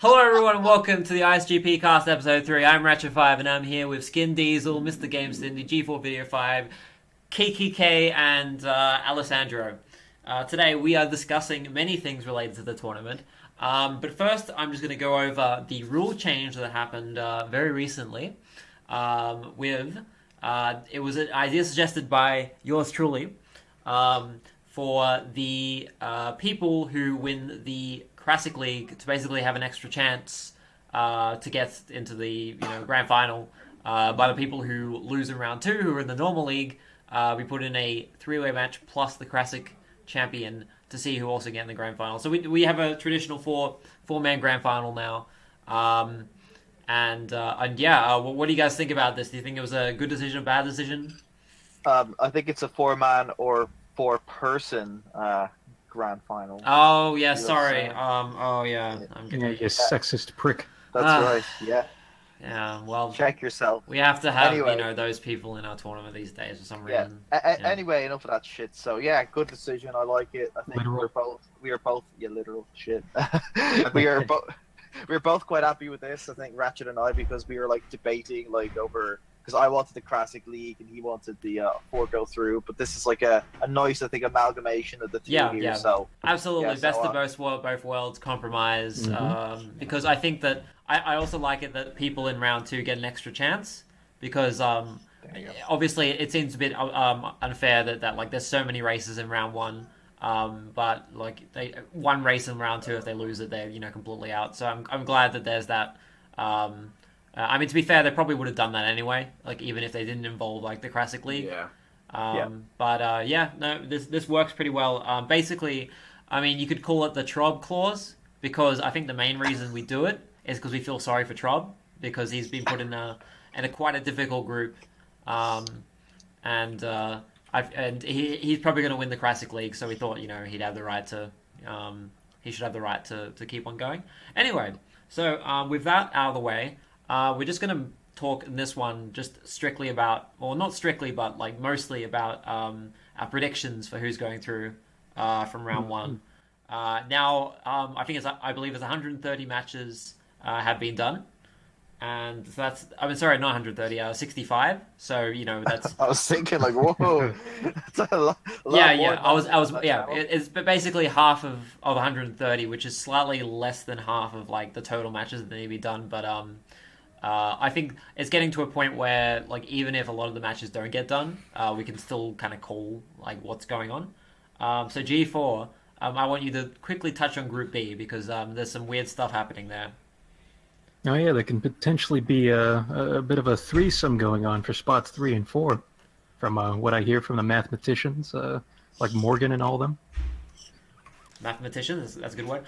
Hello everyone and welcome to the ISGP cast episode 3. I'm Ratchet5 and I'm here with Skin Diesel, Mr. Gamesendy, G4 Video 5, Kiki K and Alessandro. Today we are discussing many things related to the tournament. But first I'm just going to go over the rule change that happened very recently. It was an idea suggested by yours truly for the people who win the Classic League to basically have an extra chance to get into the grand final. By the people who lose in round 2, who are in the normal league, we put in a 3-way match plus the Classic champion to see who also get in the grand final. So we have a traditional four-man grand final now. What do you guys think about this? Do you think it was a good decision, a bad decision? I think it's a 4-man or 4-person grand final. Oh yeah, sorry. I'm Yeah, you sexist prick. That's right. Yeah. Yeah. Well, check yourself. We have to have Anyway. those people in our tournament these days for some Yeah. reason. Anyway, enough of that shit. So yeah, good decision. I like it. I think Literal. we are both literal shit. we are both quite happy with this. I think Ratchet and I, because we were like debating over. Because I wanted the Classic League and he wanted the 4 go through, but this is like a nice, I think, amalgamation of the two here. Yeah. So Absolutely, yeah, best so, of both worlds, compromise. Because I think that I also like it that people in round 2 get an extra chance. Because obviously it seems a bit unfair that like there's so many races in round 1. But like one race in round 2, if they lose it, they're completely out. So I'm glad that there's that. I mean, to be fair, they probably would have done that anyway, like even if they didn't involve like the Classic League. Yeah. This works pretty well. Basically, I mean, you could call it the Trob clause, because I think the main reason we do it is because we feel sorry for Trob, because he's been put in a quite a difficult group, he's probably going to win the Classic League, so we thought he'd have the right to he should have the right to keep on going. Anyway, so with that out of the way. We're just going to talk in this one just strictly about, or not strictly, but like mostly about our predictions for who's going through from round 1. I believe it's 130 matches have been done, and so that's, not 130, 65. So that's. I was thinking like, whoa, that's a lot. It's basically half of 130, which is slightly less than half of like the total matches that need to be done, but I think it's getting to a point where, like, even if a lot of the matches don't get done, we can still kind of call like what's going on. So G4, I want you to quickly touch on Group B, because there's some weird stuff happening there. Oh yeah, there can potentially be a bit of a threesome going on for spots 3 and 4, from what I hear from the mathematicians, like Morgan and all them. Mathematicians, that's a good word.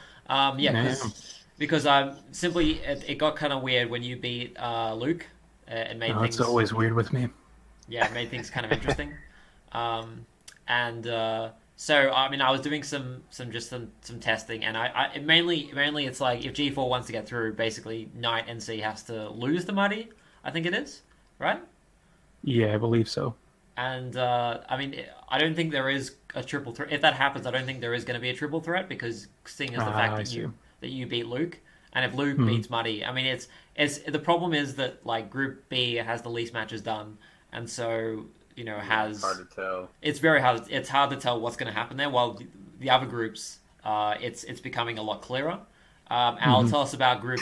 Because simply it got kind of weird when you beat Luke. It made things. It's always weird with me. Yeah, it made things kind of interesting. So I mean, I was doing some testing, and I mainly it's like if G4 wants to get through, basically Knight NC has to lose the Muddy. I think it is, right? Yeah, I believe so. And I mean, I don't think there is a triple threat. If that happens, I don't think there is going to be a triple threat, because seeing as the fact that you beat Luke, and if Luke beats Muddy, I mean, it's the problem is that like Group B has the least matches done, and so has hard to tell. It's very hard. It's hard to tell what's going to happen there. While the other groups, it's becoming a lot clearer. Al, tell us about Group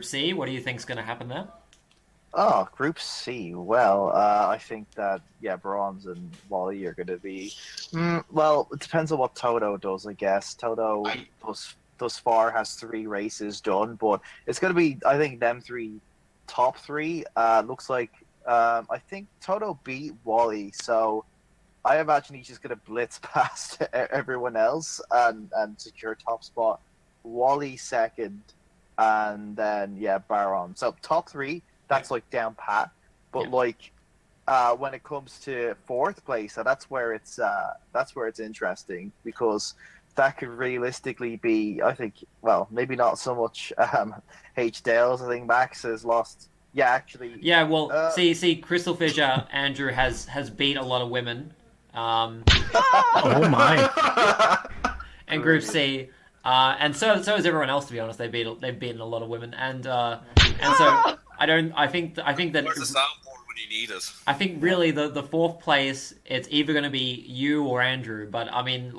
C. What do you think is going to happen there? Oh, Group C. Well, I think that Bronze and Wally are going to be. Well, it depends on what Toto does. I guess Toto thus far has 3 races done, but it's going to be, I think, them 3 top 3. Looks like I think Toto beat Wally, so I imagine he's just going to blitz past everyone else and secure top spot. Wally second, and then Baron. So top 3. That's like down pat, but like when it comes to 4th place, so that's where it's interesting, because that could realistically be, I think, well, maybe not so much H Dales. I think Max has lost. Yeah, actually. Yeah, well, see, Crystal Fisher Andrew has beat a lot of women. Oh my! And Group C, And so is everyone else. To be honest, they've beaten a lot of women, and so I think that Where's the soundboard when you need it? I think really the fourth place, it's either going to be you or Andrew. But I mean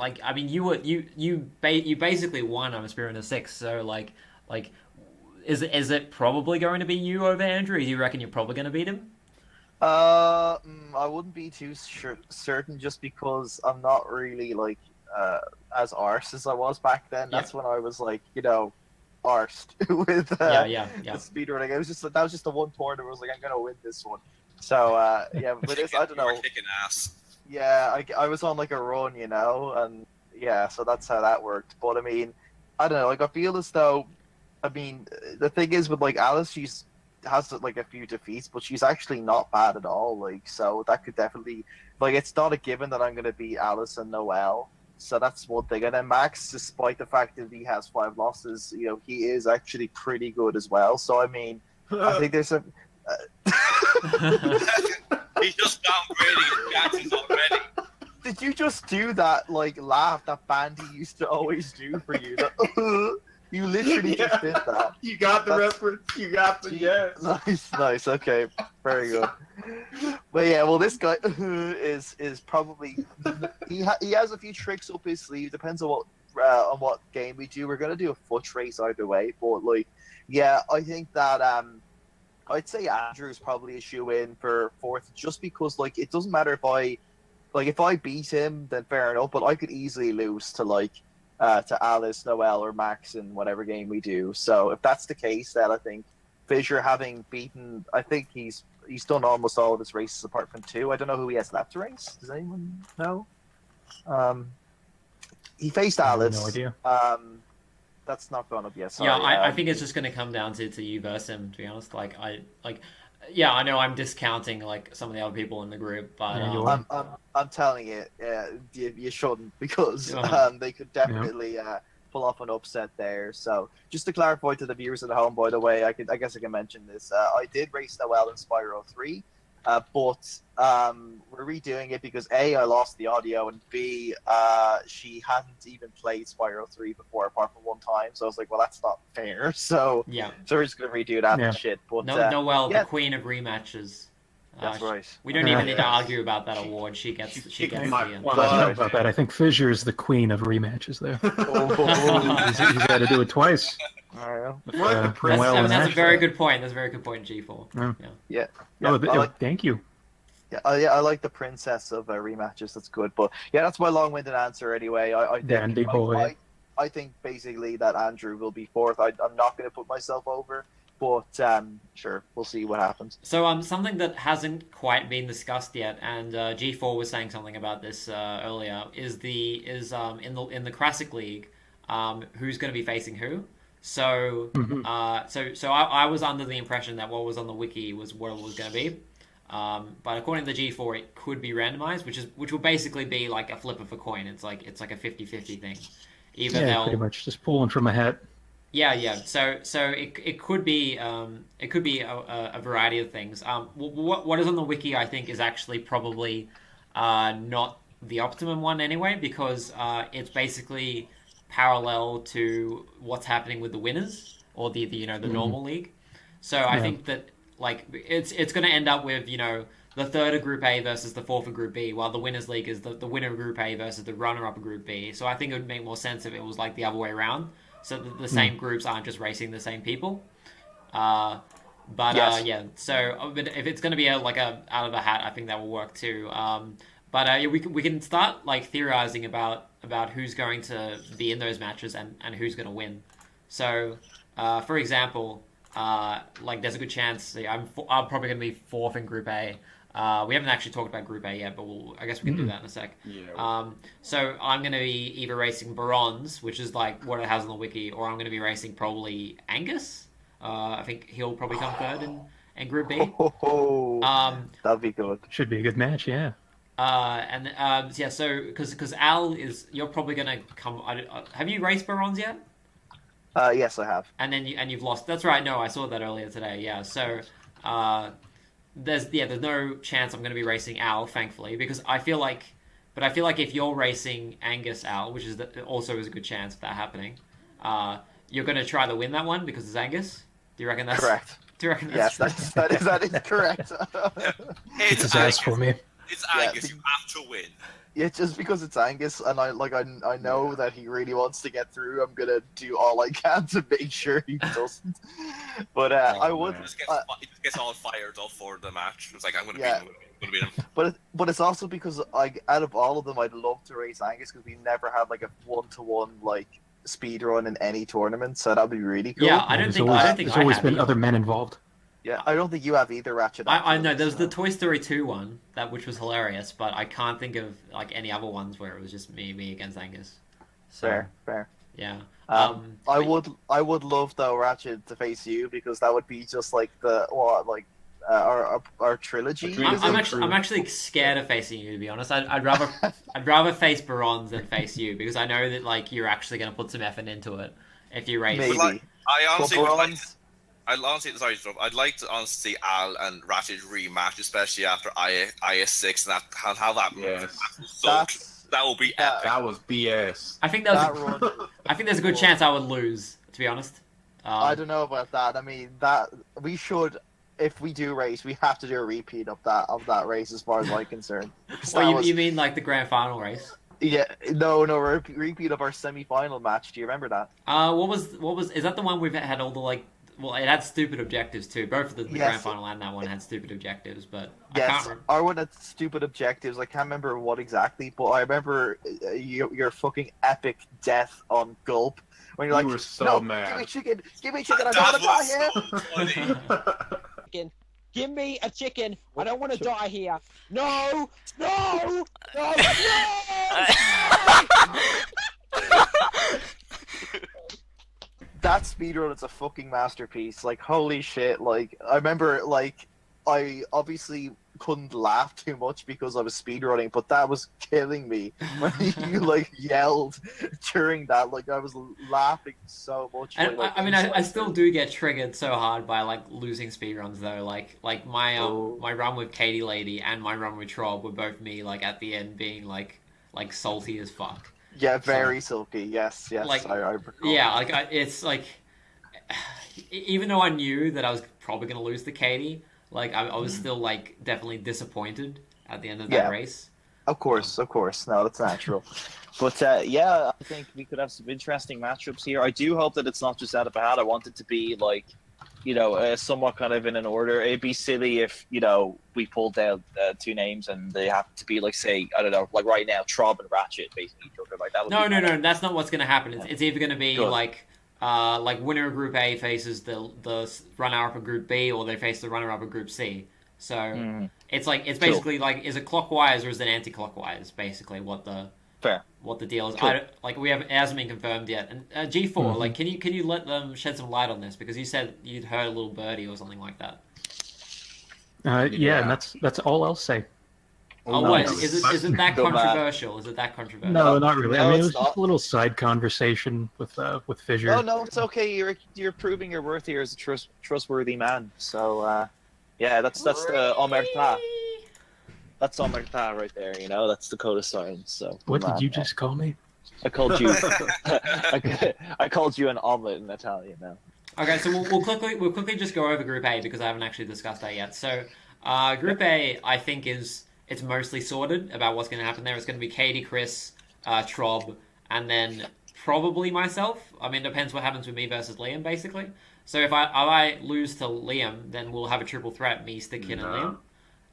you basically won on a Spirit of Six. So like is it probably going to be you over Andrew? Do you reckon you're probably going to beat him? I wouldn't be too certain, just because I'm not really like as arse as I was back then. That's when I was like, arsed with speedrunning. It was just that was just the one tournament where I was like, I'm gonna win this one. So but this, I don't know. Kicking ass. Yeah, I was on like a run, and so that's how that worked. But I mean, I don't know. Like I feel as though, I mean, the thing is with like Alice, she's has like a few defeats, but she's actually not bad at all. Like, so that could definitely, like, it's not a given that I'm gonna beat Alice and Noelle. So that's one thing. And then Max, despite the fact that he has 5 losses, he is actually pretty good as well. So I mean, I think there's a. He's just downgrading his chances already. Did you just do that like laugh that Bandy used to always do for you? You literally just did that. You got the reference. You got the yes. Nice. Okay, very good. But yeah, well, this guy is probably he has a few tricks up his sleeve. Depends on what game we do. We're gonna do a foot race either way. But like, yeah, I think that I'd say Andrew's probably a shoe in for 4th, just because like it doesn't matter if I beat him, then fair enough. But I could easily lose to Alice, Noelle, or Max in whatever game we do. So if that's the case, then I think Fissure, having beaten, I think he's done almost all of his races apart from 2. I don't know who he has left to race. Does anyone know? He faced Alice. No idea. That's not gone up yet. Sorry. Yeah, I think it's just going to come down to you versus him. To be honest, I know I'm discounting like some of the other people in the group, but I'm telling you, you shouldn't, because they could definitely pull off an upset there. So just to clarify to the viewers at home, by the way, I guess I can mention this. I did race Noelle in Spyro 3, but we're redoing it because A, I lost the audio, and B, she hadn't even played Spyro 3 before apart from one time. So I was like, well, that's not fair. So we're just gonna redo that shit. But Noelle, the queen of rematches. That's right. We don't even need to argue about that award. She gets the Well, I don't know about that. I think Fissure is the queen of rematches there. He's had to do it twice. That's a very good point. That's a very good point, G4. Thank you. Yeah, I like the princess of rematches. That's good. But yeah, that's my long-winded answer anyway. I think basically that Andrew will be 4th. I'm not going to put myself over. But sure, we'll see what happens. So something that hasn't quite been discussed yet, and G4 was saying something about this earlier, is in the Classic League, who's going to be facing who. So I was under the impression that what was on the wiki was what it was going to be. But according to the G4, it could be randomized, which will basically be like a flip of a coin. It's like a 50-50 thing. Pretty much just pulling from a hat. Yeah. So it could be a variety of things. What is on the wiki, I think, is actually probably not the optimum one anyway, because it's basically parallel to what's happening with the winners or the normal league. So I think that like it's going to end up with the 3rd of Group A versus the 4th of Group B, while the winners league is the winner of Group A versus the runner-up of Group B. So I think it would make more sense if it was like the other way around. So the same groups aren't just racing the same people. So but if it's going to be out of a hat, I think that will work too. We can start like theorizing about who's going to be in those matches and who's going to win. So, for example, there's a good chance I'm probably going to be 4th in Group A. We haven't actually talked about Group A yet, but I guess we can do that in a sec. Yeah. So I'm going to be either racing Bronze, which is like what it has on the wiki, or I'm going to be racing probably Angus. I think he'll probably come 3rd in Group B. That'd be good. Should be a good match, yeah. So because Al you're probably going to come. Have you raced Bronze yet? Yes, I have. And then you've lost. That's right. No, I saw that earlier today. Yeah. So. There's no chance I'm going to be racing Al, thankfully, because I feel like if you're racing Angus Al, which is also is a good chance of that happening, you're going to try to win that one because it's Angus. Do you reckon that's Correct. Do you reckon Yes, that's that is correct. It's his ass for me. It's Yeah, Angus. You have to win. Yeah, just because it's Angus, and I know that he really wants to get through. I'm gonna do all I can to make sure he doesn't. But I would. He just gets all fired up for the match. It's like I'm gonna Yeah. beat him. I'm gonna beat him. But it's also because like out of all of them, I'd love to race Angus because we never had like a 1-to-1 like speed run in any tournament, so that'd be really cool. Yeah, I don't think There's always have been either. other men involved. Yeah, I don't think you have either, Ratchet. I know actually, there was so. the Toy Story 2 one which was hilarious, but I can't think of like any other ones where it was just me against Angus. So, Fair. Yeah. I would love though Ratchet to face you because that would be just like our trilogy. I'm actually scared of facing you, to be honest. I'd rather face Barons than face you because I know that like you're actually going to put some effort into it if you race. Maybe. Like, I honestly But would like. Barons- I'd like to honestly see Al and Ratchet rematch, especially after IS6 and how that Yes. that will be epic. That was BS. I think run. I think there's a good chance I would lose, to be honest. I don't know about that. I mean, that we should, if we do race, we have to do a repeat of that race, as far as I'm concerned. Because that Well, was- you mean like the grand final race? Yeah, no, repeat of our semi-final match. Do you remember that? What was is that the one we've had all the like? Well, it had stupid objectives too. Both of the Yes. grand final and that one had stupid objectives, but I Yes, can't remember. our one had stupid objectives. I can't remember what exactly, but I remember your fucking epic death on Gulp when you're like, You were so no, mad. give me chicken, I don't want That to die was here. so funny. Chicken. Give me a chicken. I don't want to die here. No! No! No! No! That speedrun is a fucking masterpiece. Like, holy shit. Like, I remember, like, I obviously couldn't laugh too much because I was speedrunning, but that was killing me when you, like, yelled during that. Like, I was laughing so much. And like, I mean, I still do get triggered so hard by like losing speedruns though. Like my my run with Katie Lady and my run with Trob were both me like at the end being like salty as fuck. Yeah, very silky. Yes. Like, I recall. Yeah, like it's like even though I knew that I was probably gonna lose to Katie, like I was still like definitely disappointed at the end of that Yeah. race. Of course. No, that's natural. But yeah, I think we could have some interesting matchups here. I do hope that it's not just out of a hat. I want it to be like, somewhat kind of in an order. It'd be silly if, we pulled down two names and they have to be like, say, I don't know, like right now, Trob and Ratchet facing each other. Like that. No, that's not what's gonna happen. It's either gonna be Good. like winner of Group A faces the runner-up of Group B, or they face the runner-up of Group C. So it's basically like, is it clockwise or is it anti-clockwise? Basically, what the deal is. Cool. It hasn't been confirmed yet. And G4, like, can you let them shed some light on this? Because you said you'd heard a little birdie or something like that. Yeah, and that's all I'll say. Oh, no, wait, no. is it that Go back. controversial? Is it that controversial? No, not really. No, I mean, it it's was just not. a little side conversation with Fissure. Oh no, it's okay. You're proving your worth here as a trustworthy man. So yeah, that's the omerta. That's omerta right there. That's Dakota sign. So What did you just call me? I called you. I called you an omelet in Italian now. Okay, so we'll quickly just go over Group A because I haven't actually discussed that yet. So Group A, I think it's mostly sorted about what's going to happen there. It's going to be Katie, Chris, Trob, and then probably myself. I mean, it depends what happens with me versus Liam, basically. So if I lose to Liam, then we'll have a triple threat: me, Stickkin, and Liam.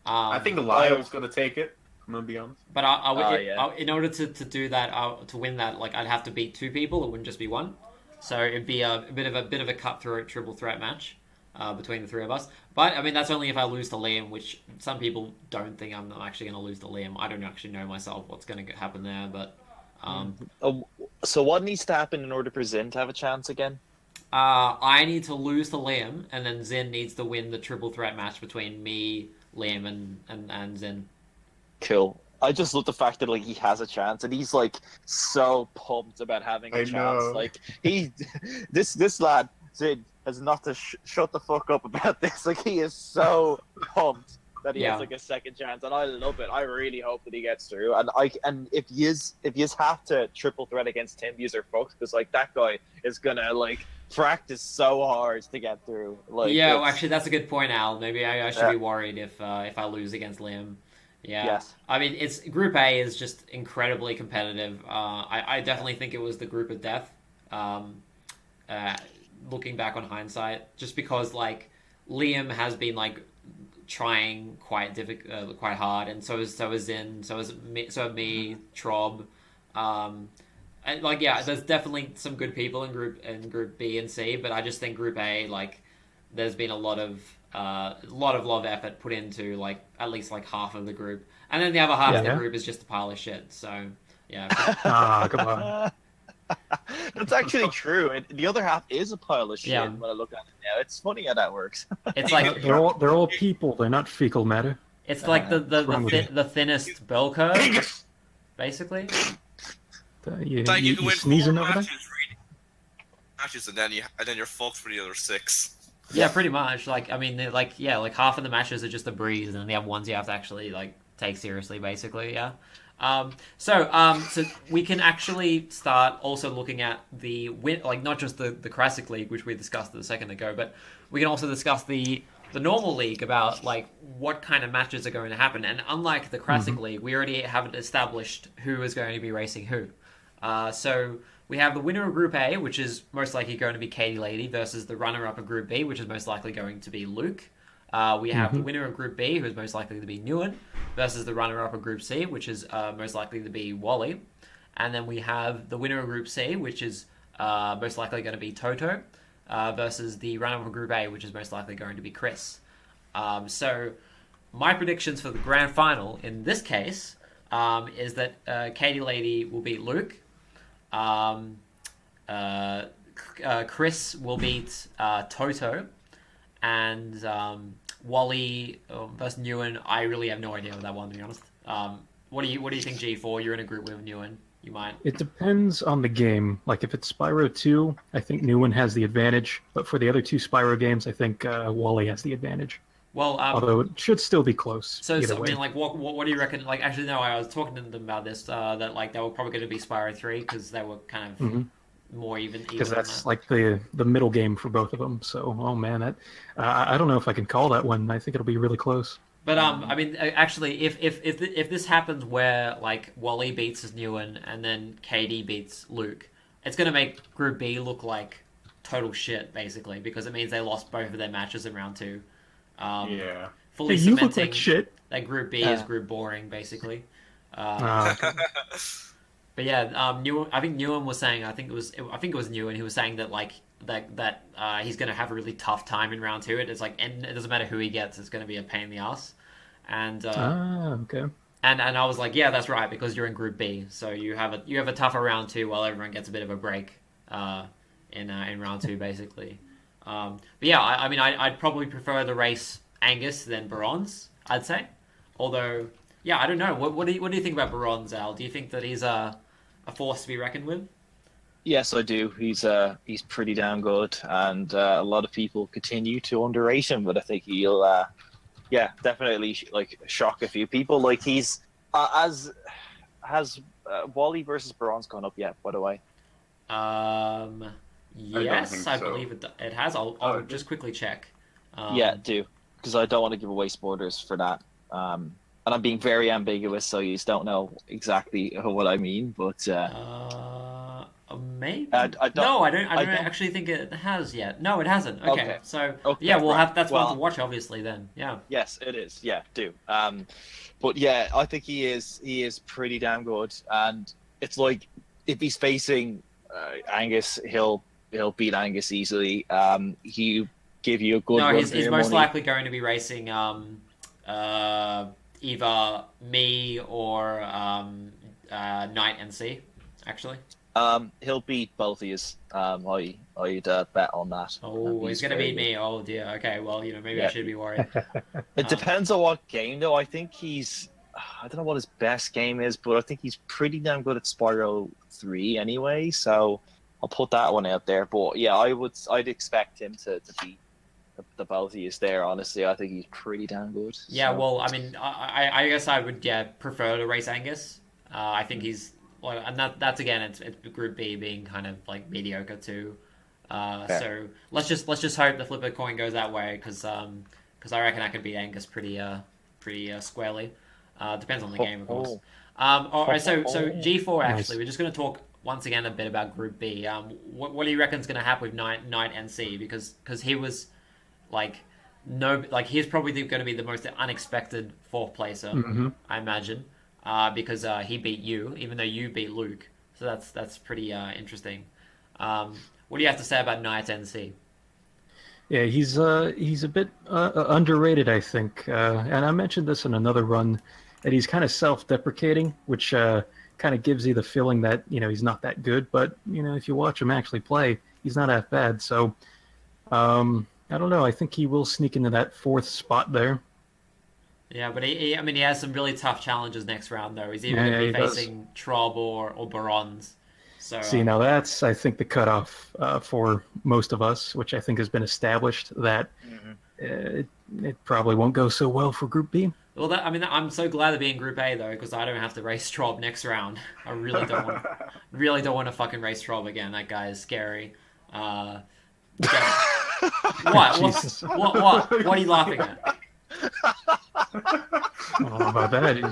I think Lion's gonna take it. I'm gonna be honest. But in order to do that, to win that, like I'd have to beat two people. It wouldn't just be one. So it'd be a bit of a cutthroat triple threat match between the three of us. But I mean, that's only if I lose to Liam, which some people don't think I'm actually going to lose to Liam. I don't actually know myself what's going to happen there, but. So what needs to happen in order for Zin to have a chance again? I need to lose to Liam, and then Zin needs to win the triple threat match between me, Liam, and Zin. Cool. I just love the fact that he has a chance, and he's so pumped about having a I chance. know. This lad Zin has not to shut the fuck up about this. He is so pumped that he Yeah. has like a second chance, and I love it. I really hope that he gets through. And if yous have to triple threat against him, yous are fucked, because like that guy is gonna like practice so hard to get through. Like, yeah, well, actually, that's a good point, Al. Maybe I should be worried if I lose against Liam. Yeah, Yes. I mean, it's Group A is just incredibly competitive. I definitely think it was the group of death. Looking back on hindsight, just because like Liam has been like trying quite hard, and so is Zin, so have me, Trob, and like yeah, there's definitely some good people in group B and C, but I just think Group A, like, there's been a lot of love effort put into like at least like half of the group, and then the other half of the group is just a pile of shit. So yeah. Come on. That's actually true. And the other half is a pile of shit Yeah. when I look at it now. It's funny how that works. It's like They're all people. They're not fecal matter. it's like wrong with you? the thinnest bell curve, basically. You, It's like you you, can you win sneezing 4 over there? matches, really. Matches, and then you're fucked for the other 6. Yeah, pretty much. Like, I mean, like half of the matches are just a breeze, and then the other ones you have to actually like take seriously, basically. Yeah. So we can actually start also looking at the win, like not just the classic league, which we discussed a second ago, but we can also discuss the normal league about like what kind of matches are going to happen. And unlike the classic league, we already have established who is going to be racing who. So we have the winner of Group A, which is most likely going to be Katie Lady, versus the runner-up of Group B, which is most likely going to be Luke. We have the winner of Group B, who is most likely to be Nguyen, versus the runner-up of Group C, which is most likely to be Wally. And then we have the winner of Group C, which is most likely going to be Toto, versus the runner-up of Group A, which is most likely going to be Chris. So my predictions for the grand final in this case is that Katie Lady will beat Luke. Chris will beat Toto. And Wally versus Nguyen, I really have no idea with that one, to be honest. What do you think, G4? You're in a group with Nguyen. You might. It depends on the game. Like if it's Spyro 2, I think Nguyen has the advantage. But for the other 2 Spyro games, I think Wally has the advantage. Well, although it should still be close. So either I way. mean, like, what do you reckon? Like, actually, no, I was talking to them about this. That like they were probably going to be Spyro 3 because they were kind of more even. Because that's like the middle game for both of them. So, oh man, that I don't know if I can call that one. I think it'll be really close. But I mean, actually, if this happens where like Wally beats Nguyen and then Katie beats Luke, it's going to make Group B look like total shit, basically, because it means they lost both of their matches in round 2. Yeah. Fully Hey, you look cementing like shit. that Group B is Group Boring, basically. Okay. But yeah, I think Nguyen was saying, I think it was Nguyen who was saying that like that he's going to have a really tough time in round 2. It's like, and it doesn't matter who he gets, it's going to be a pain in the ass. And Okay. and I was like, yeah, that's right, because you're in Group B, so you have a tougher round 2 while everyone gets a bit of a break in round 2, basically. But yeah, I mean, I'd probably prefer the race Angus than Baron's, I'd say. Although, yeah, I don't know. What do you think about Baron's, Al? Do you think that he's a force to be reckoned with? Yes, I do. He's pretty damn good, and a lot of people continue to underrate him. But I think he'll, definitely like shock a few people. Like he's has Wally versus Bronze gone up yet? By the way. Yes, think I so. believe it has. I'll just quickly check. Yeah, do, because I don't want to give away spoilers for that. And I'm being very ambiguous, so you don't know exactly what I mean. But maybe. I don't actually think it has yet. No, it hasn't. Okay. So Okay, yeah, that's one well, to watch, obviously. Then yeah. Yes, it is. Yeah, do. But yeah, I think he is pretty damn good, and it's like if he's facing Angus, he'll beat Angus easily. He give you a good. No, run he's for your most money. likely going to be racing either me or Knight NC, actually. He'll beat both of yous. I'd bet on that. Oh, he's going to beat me. Oh dear. Okay, well, maybe I should be worried. It depends on what game, though. I think I don't know what his best game is, but I think he's pretty damn good at Spyro 3 anyway. So I'll put that one out there. But yeah, I'd expect him to beat the both of you there. Honestly, I think he's pretty damn good. Yeah, so. well, I mean, I guess I would prefer to race Angus. I think he's well, and that's again, it's Group B being kind of like mediocre too. So let's just hope the flip of a coin goes that way because I reckon I could beat Angus pretty squarely. Depends on the game, of course. All right, so G4 actually, we're just going to talk once again a bit about Group B. What do you reckon is going to happen with Knight NC? Because he was he's probably going to be the most unexpected fourth placer, I imagine, because he beat you, even though you beat Luke. So that's pretty interesting. What do you have to say about Knight NC? Yeah, he's a bit underrated, I think. And I mentioned this in another run, that he's kind of self-deprecating, which kind of gives you the feeling that he's not that good. But if you watch him actually play, he's not that bad. So I don't know. I think he will sneak into that fourth spot there. Yeah, but he has some really tough challenges next round, though. He's either going to be facing Trob or Barons. So, see, now that's, I think, the cutoff for most of us, which I think has been established, that it probably won't go so well for Group B. Well, I'm so glad to be in Group A, though, because I don't have to race Trob next round. I really don't want to fucking race Trob again. That guy is scary. What? What are you laughing at? I don't know about that. He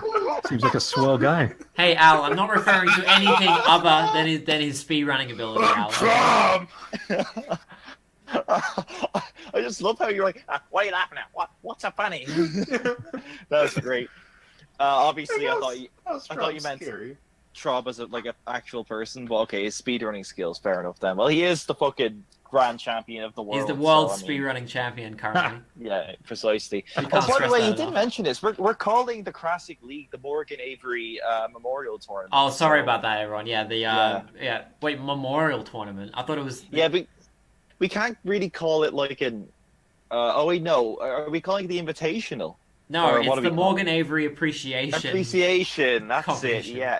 seems like a swell guy. Hey, Al, I'm not referring to anything other than his speedrunning ability, Al. I just love how you're like, what are you laughing at? What's so funny? That's great. Obviously, I thought you meant Trob as an actual person. Well, okay, his speedrunning skills, fair enough then. Well, he is the fucking grand champion of the world. He's the world speedrunning champion currently. Yeah, precisely. By the way, you didn't mention this. We're calling the Classic League the Morgan Avery Memorial Tournament. Oh, sorry about that, everyone. Yeah, Wait, Memorial Tournament? I thought it was... Yeah, but we can't really call it like an... oh, wait, no. Are we calling it the Invitational? No, it's the Morgan Avery Appreciation. Appreciation, that's it. Yeah.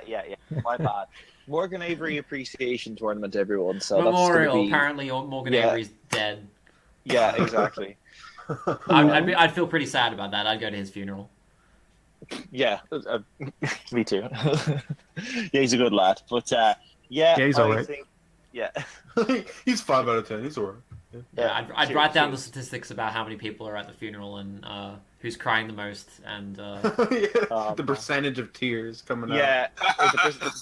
My bad. Morgan Avery Appreciation Tournament, everyone. So Memorial, that's apparently Morgan Avery's dead. Yeah, exactly. I'd feel pretty sad about that. I'd go to his funeral. Yeah, me too. Yeah, he's a good lad. But he's alright. He's 5 out of 10. He's alright. Yeah, I'd write down the statistics about how many people are at the funeral and who's crying the most, and the percentage of tears coming out. Yeah,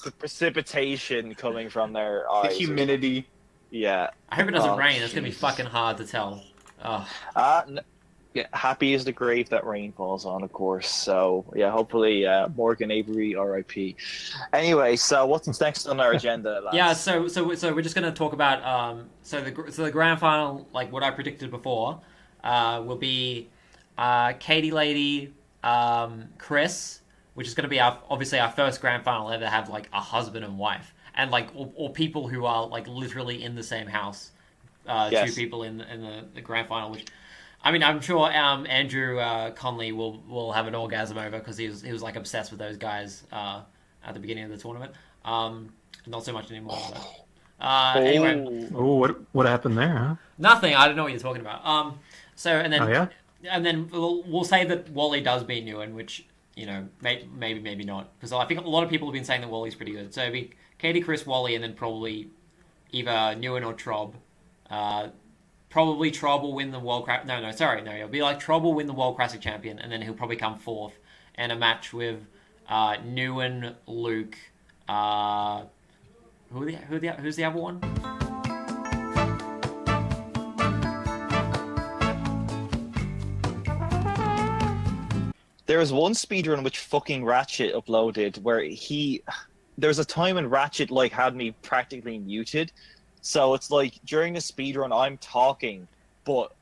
the precipitation coming from their eyes. The humidity. Yeah. I hope it doesn't rain. It's gonna be fucking hard to tell. Yeah, happy is the grave that rain falls on, of course. So yeah, hopefully Morgan Avery, R.I.P. Anyway, so what's next on our agenda, lads? Yeah, so we're just gonna talk about the grand final, like what I predicted before, will be Katie Lady, Chris, which is gonna be obviously our first grand final ever to have like a husband and wife, and like or people who are like literally in the same house. Yes. 2 people in the grand final, which. I mean, I'm sure Andrew Conley will have an orgasm over because he was like obsessed with those guys at the beginning of the tournament. Not so much anymore. But, anyway. Oh, what happened there? Huh? Nothing. I don't know what you're talking about. And then yeah? we'll say that Wally does beat Nguyen, which maybe not, because I think a lot of people have been saying that Wally's pretty good. So it'd be Katie, Chris, Wally, and then probably either Nguyen or Trob. Probably Trob will win the World Classic. No, it'll be like Trob will win the World Classic champion, and then he'll probably come 4th, and a match with Nguyen, Luke. Who's the other one? There was one speedrun which fucking Ratchet uploaded where there was a time when Ratchet had me practically muted. So it's like during the speedrun I'm talking, but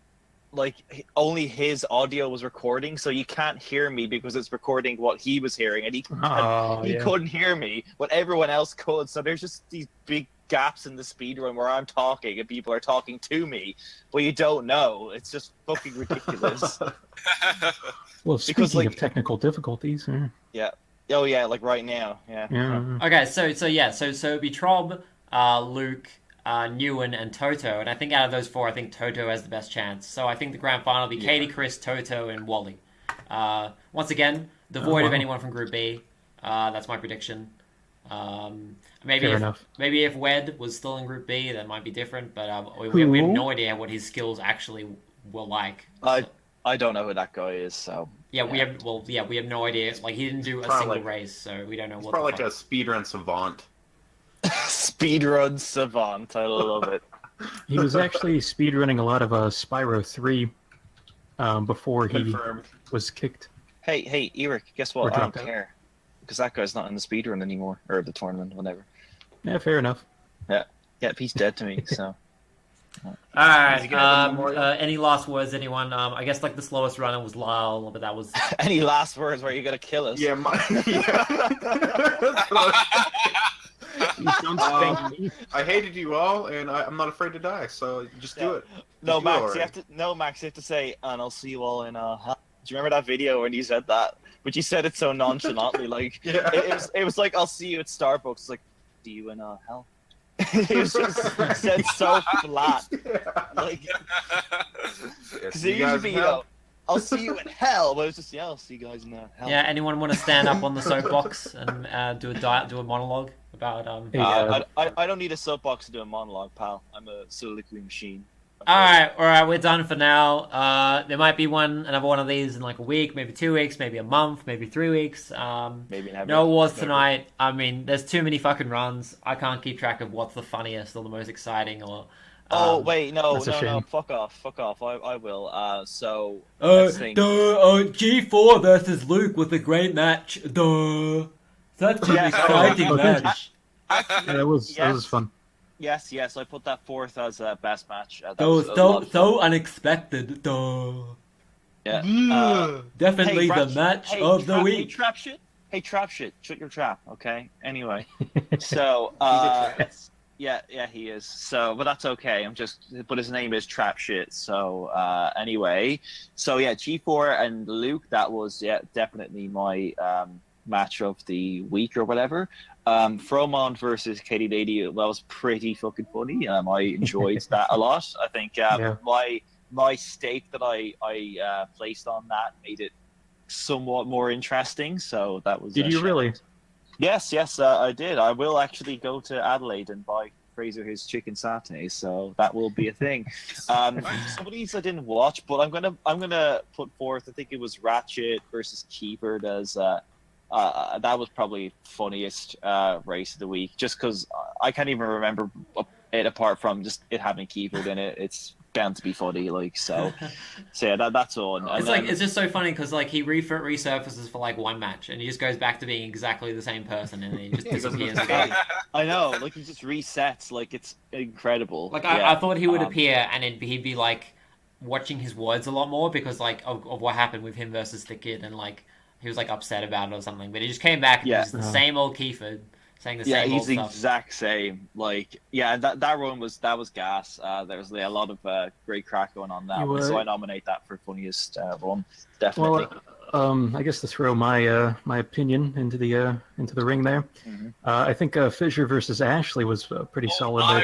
only his audio was recording, so you can't hear me because it's recording what he was hearing, and he couldn't hear me, but everyone else could. So there's just these big gaps in the speedrun where I'm talking and people are talking to me, but you don't know. It's just fucking ridiculous. Well, speaking of technical difficulties, yeah. Oh yeah, like right now, yeah. Okay, so it'd be Trob, Luke. Newen, and Toto. And I think out of those four, I think Toto has the best chance. So I think the grand final will be Katie, Chris, Toto, and Wally. Once again, devoid of anyone from Group B. That's my prediction. Maybe if Wed was still in Group B, that might be different. But we have no idea what his skills actually were like. I don't know who that guy is, so we have no idea. Like he didn't do a single race, so we don't know what. Probably like a speedrun savant. Speedrun savant, I love it. He was actually speedrunning a lot of Spyro 3 before he was kicked. Hey, Eric, guess what? I don't care because that guy's not in the speedrun anymore or the tournament, whatever. Yeah, fair enough. Yeah, he's dead to me. So. All right. Any last words, anyone? I guess like the slowest runner was Lyle, but that was. Any last words where you're gonna kill us? Yeah, I hated you all, and I'm not afraid to die. So just do it. No, Max, you have to say, and I'll see you all in hell. Do you remember that video when you said that? But you said it so nonchalantly, like it was like I'll see you at Starbucks. It's like, see you in hell. It was just said so flat, like because it used to be, I'll see you in hell, but it was just I'll see you guys in hell. Yeah, anyone want to stand up on the soapbox and do a monologue about I don't need a soapbox to do a monologue, pal. I'm a soliloquy machine. All right, we're done for now. There might be another one of these in like a week, maybe 2 weeks, maybe a month, maybe 3 weeks. Maybe never. No awards tonight. I mean, there's too many fucking runs. I can't keep track of what's the funniest or the most exciting or. Wait, no, fuck off. I will. So. G4 versus Luke was a great match. Such an exciting match. Yeah, that was fun. Yes, I put that forth as best match. So unexpected. Yeah. Definitely the match of the week. Hey, trap shit. Shut your trap, okay? Anyway. So, yeah, he is. So, but that's okay. But his name is Trap Shit. So, anyway. So, yeah, G4 and Luke, that was, definitely my match of the week or whatever. Fromont versus Katie Lady, that was pretty fucking funny. I enjoyed that a lot. I think my stake that I placed on that made it somewhat more interesting. So that was. Did you really? Yes, I did. I will actually go to Adelaide and buy Fraser his chicken satay. So that will be a thing. Some of these I didn't watch, but I'm gonna put forth. I think it was Ratchet versus Keeper as. That was probably funniest race of the week, just because I can't even remember it apart from just it having Keyboard in it. It's bound to be funny, like so. So yeah, that's all. And it's just so funny because like he resurfaces for like one match and he just goes back to being exactly the same person and then he just disappears again. I know, like he just resets, like it's incredible. Like I thought he would appear and he'd be like watching his words a lot more because like of what happened with him versus the kid and like. He was like upset about it or something, but he just came back and was the same old Kiefer saying the same old stuff. Yeah, he's the exact same. Like, that run was gas. There was a lot of great crack going on that one, so I nominate that for funniest run, definitely. Well, I guess to throw my opinion into the ring there, I think Fissure versus Ashley was pretty solid. I love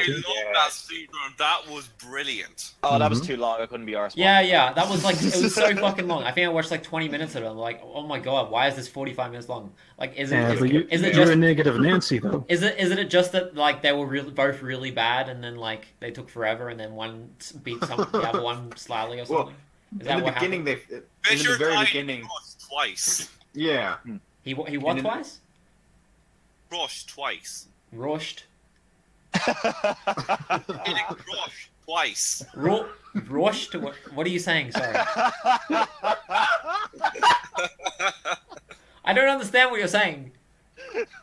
that speedrun. That was brilliant. Oh, that was too long. I couldn't be arsed. Yeah. That was like it was so fucking long. I think I watched like 20 minutes of it. I'm like, oh my god, why is this 45 minutes long? Like, is it just a negative Nancy though? Is it just that like they were both really bad and then like they took forever and then one beat the other one slightly or something? Is that in the beginning, in the very beginning, twice. Yeah. He what twice? Rushed twice. Rushed. Getting crushed twice. Rushed? What are you saying? Sorry. I don't understand what you're saying.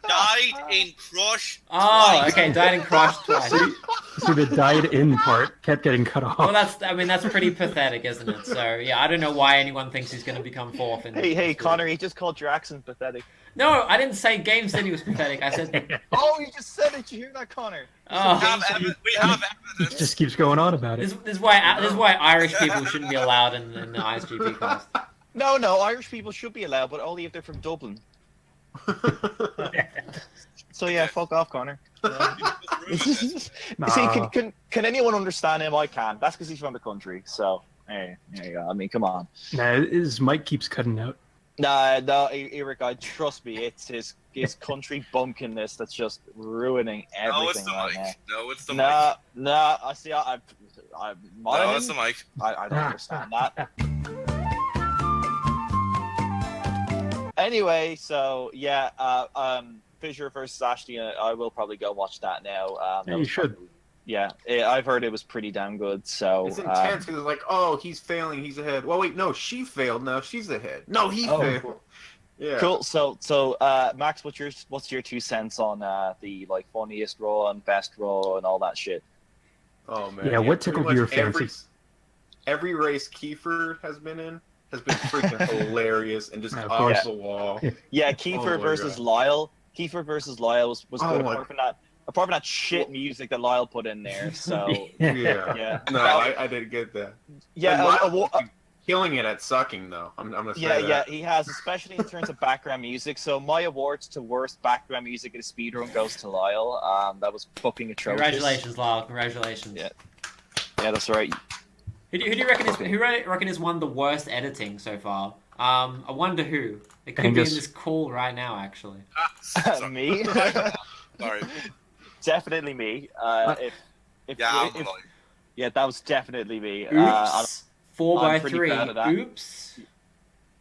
Died in crush. Oh, twice. Okay, died in crush twice. So the died in part kept getting cut off. Well, that's pretty pathetic, isn't it? So yeah, I don't know why anyone thinks he's going to become fourth. Hey, Connor, he just called your accent pathetic. No, I didn't say Gamesendy was pathetic. I said. Oh, you just said it. Did you hear that, Connor? We have evidence. He just keeps going on about it. This is why Irish people shouldn't be allowed in the ISGP cast. No, Irish people should be allowed, but only if they're from Dublin. So yeah, fuck off, Connor. You see, Nah. can anyone understand him? I can. That's because he's from the country. So hey, there you go. I mean, come on. Nah, his mic keeps cutting out. No, Eric, trust me, it's his country bumpkinness that's just ruining No, it's everything the right mic. now. No, it's the No, no, I see. I'm No, it's the mic. I don't understand that. Anyway, so yeah, Fisher versus Ashley. I will probably go watch that now. Yeah, That you was should. Yeah, I've heard it was pretty damn good. So It's intense because it's like, oh, he's failing, he's ahead. Well, wait, no, she failed. No, she's ahead. No, he failed. Yeah. cool. So Max, what's your 2 cents on the like funniest run, best run, and all that shit? Oh man. Yeah, what pretty tickled much your fancy? Every race Kiefer has been in has been freaking hilarious and just Yeah, of off course. the wall. Yeah, Kiefer Oh my versus God. Lyle. Kiefer versus Lyle was Oh good. my- Apart from that shit music that Lyle put in there. So Yeah. yeah, No, I didn't get that. yeah, And Lyle well, is killing it at sucking though. I'm gonna say yeah, that. he has, especially in terms of background music. So my awards to worst background music in a speedrun goes to Lyle. That was fucking atrocious. Congratulations, Lyle. Congratulations. Yeah. Yeah, that's right. Who do you reckon is one of the worst editing so far? I wonder who. It could Angus. be in this call right now, actually. Sorry. Me? Sorry. Definitely me. If Yeah, I'm Molloy. yeah, that was definitely me. Oops. 4 I'm by pretty 3. proud of that. Oops.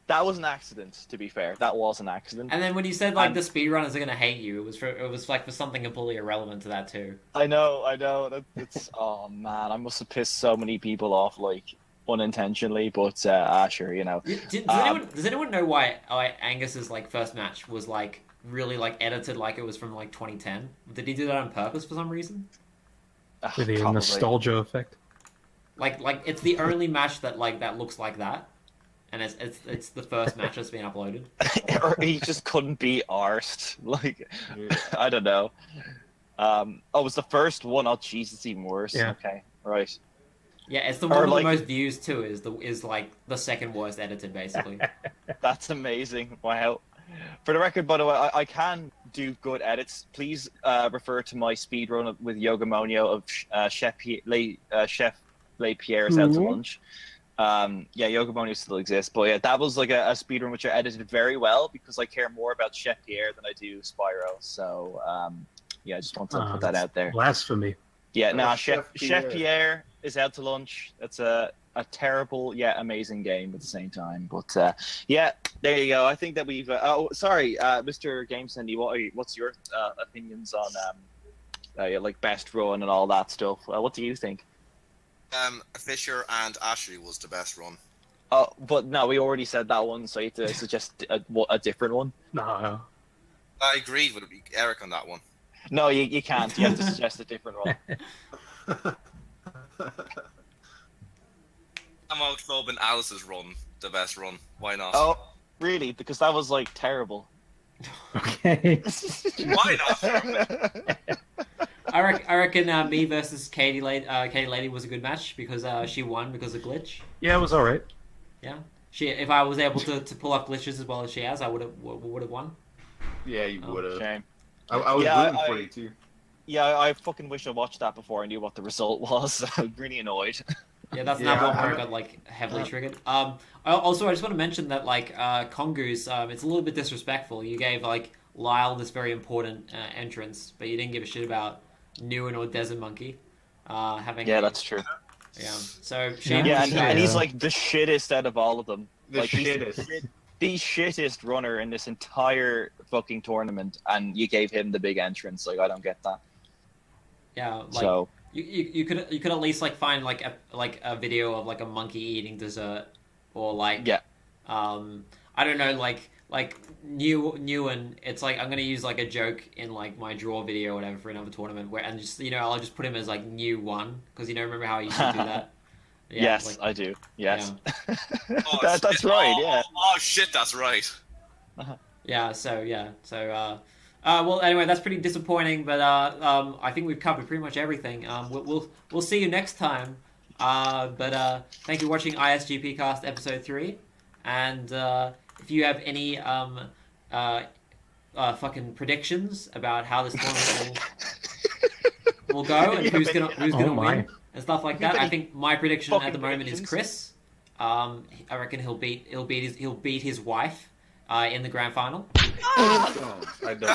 That was an accident. To be fair, that was an accident. And then when you said like And- the speedrunners are gonna hate you, it was like for something completely irrelevant to that too. I know. It's oh man, I must have pissed so many people off, like unintentionally. But sure, you know. Does anyone know why Angus's like first match was like really like edited like it was from like 2010? Did he do that on purpose for some reason? With the Probably. nostalgia effect. Like it's the only match that looks like that, and it's the first match that's been uploaded. Or he just couldn't be arsed. Like I don't know. Oh, it was the first one. Oh, Jesus, it's even worse. Yeah. Okay, right. Yeah, it's the Or, one with like- the most views too. Is like the second worst edited basically. That's amazing. Wow. For the record, by the way, I can do good edits. Please refer to my speedrun with Yogamonio of Chef Le Pierre's Out to Mhm. Lunch. Yeah, Yogamonio still exists, but yeah, that was like a speedrun which I edited very well because I care more about Chef Pierre than I do Spyro. So yeah, I just want to put that out there. Blasphemy. Yeah, Oh, nah, Chef Chef Pierre. Pierre is Out to Lunch. That's a terrible yet amazing game at the same time. But yeah, there you go. I think that we've. Oh, sorry, Mr. Gamesendy. What's your opinions on yeah, like best run and all that stuff? What do you think? Fisher and Ashley was the best run. Oh, but no, we already said that one, so you have to suggest a different one. No. I agreed with Eric on that one. No, you can't. You have to suggest a different one. I'm out Club and Alice's run, the best run. Why not? Oh, really? Because that was like terrible. Okay. Why not? I reckon me versus Katie Lady was a good match because she won because of glitch. Yeah, it was all right. Yeah, if I was able to pull off glitches as well as she has, I would have won. Yeah, you Oh, would have. Shame. I was Yeah, rooting for I- you too. Yeah, I fucking wish I watched that before I knew what the result was. I'm really annoyed. Yeah, that's Yeah, not one where I'm- I got like heavily triggered. I just want to mention that like Kongus, it's a little bit disrespectful. You gave like Lyle this very important entrance, but you didn't give a shit about Newen or Desert Monkey having. Yeah, that's true. Yeah. So shame. Yeah, on you and guys. he's like the shittest out of all of them. The Like, he's shittest. the shittest runner in this entire fucking tournament, and you gave him the big entrance. Like, I don't get that. Yeah, like So you could at least like find like a video of like a monkey eating dessert, or like yeah, I don't know, like new and it's like I'm gonna use like a joke in like my draw video or whatever for another tournament where and just I'll just put him as like new one because remember how I used to do that. Yeah, yes, like, I do. Yes, Oh, that's shit. right. Oh, Yeah. Oh shit, that's right. So well, anyway, that's pretty disappointing, but I think we've covered pretty much everything. We'll see you next time. But thank you for watching ISGP Cast episode 3, and if you have any fucking predictions about how this tournament will go and who's gonna win and stuff like that. I think my prediction at the moment is Chris. I reckon he'll beat his wife in the grand final. I don't.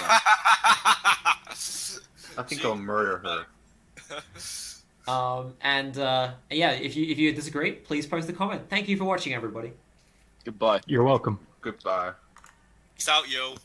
I think I'll murder her. Yeah, if you disagree, please post a comment. Thank you for watching, everybody. Goodbye. You're welcome. Goodbye. Peace out, yo.